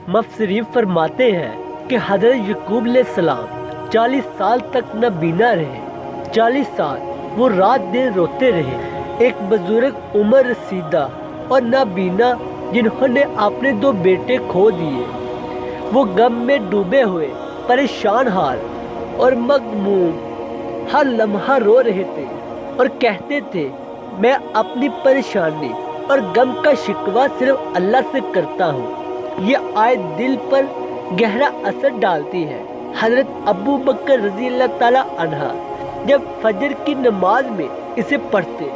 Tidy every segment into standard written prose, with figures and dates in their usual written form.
مفسرین فرماتے ہیں کہ حضرت یعقوب علیہ السلام 40 سال تک نابینا رہے۔ 40 سال وہ رات دن روتے رہے۔ ایک بزرگ عمر رسیدہ اور نابینا جنہوں نے اپنے 2 بیٹے کھو دیے، وہ غم میں ڈوبے ہوئے پریشان حال اور مغموم ہر لمحہ رو رہے تھے اور کہتے تھے میں اپنی پریشانی اور غم کا شکوہ صرف اللہ سے کرتا ہوں۔ یہ آیت دل پر گہرا اثر ڈالتی ہے۔ حضرت ابو بکر رضی اللہ تعالیٰ عنہ جب فجر کی نماز میں اسے پڑھتے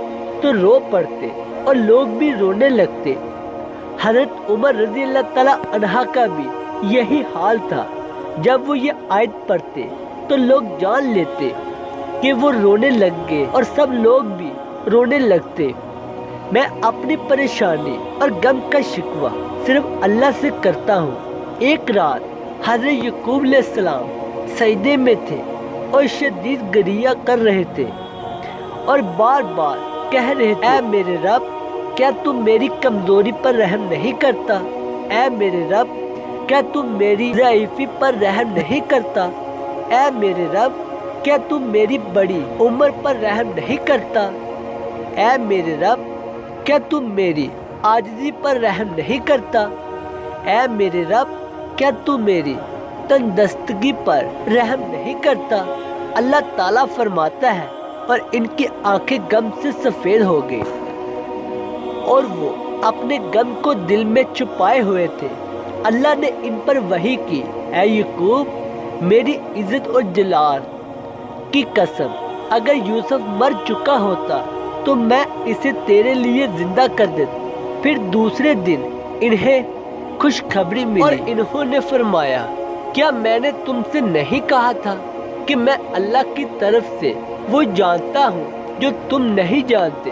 تو رو پڑتے اور لوگ بھی رونے لگتے۔ حضرت عمر رضی اللہ تعالیٰ عنہ کا بھی یہی حال تھا۔ جب وہ یہ آیت پڑھتے تو لوگ جان لیتے کہ وہ رونے لگ گئے اور سب لوگ بھی رونے لگتے۔ میں اپنی پریشانی اور غم کا شکوہ صرف اللہ سے کرتا ہوں۔ ایک رات حضرت یعقوب علیہ السلام سجدے میں تھے اور شدید گریہ کر رہے تھے اور بار بار کہہ رہے تھے اے میرے رب، کیا تم میری کمزوری پر رحم نہیں کرتا؟ اے میرے رب، کیا تم میری ضعیفی پر رحم نہیں کرتا؟ اے میرے رب، کیا تم میری بڑی عمر پر رحم نہیں کرتا؟ اے میرے رب، کیا تم میری عاجزی پر رحم نہیں کرتا؟ اے میرے رب، کیا تم میری تندرستگی پر رحم نہیں کرتا؟ اللہ تعالیٰ فرماتا ہے اور ان کی آنکھیں غم سے سفید ہو گئی اور وہ اپنے غم کو دل میں چھپائے ہوئے تھے۔ اللہ نے ان پر وحی کی، اے یعقوب، میری عزت اور جلال کی قسم، اگر یوسف مر چکا ہوتا تو میں اسے تیرے لیے زندہ کر دیتا۔ پھر دوسرے دن انہیں خوشخبری ملی اور انہوں نے فرمایا کیا میں نے تم سے نہیں کہا تھا کہ میں اللہ کی طرف سے وہ جانتا ہوں جو تم نہیں جانتے؟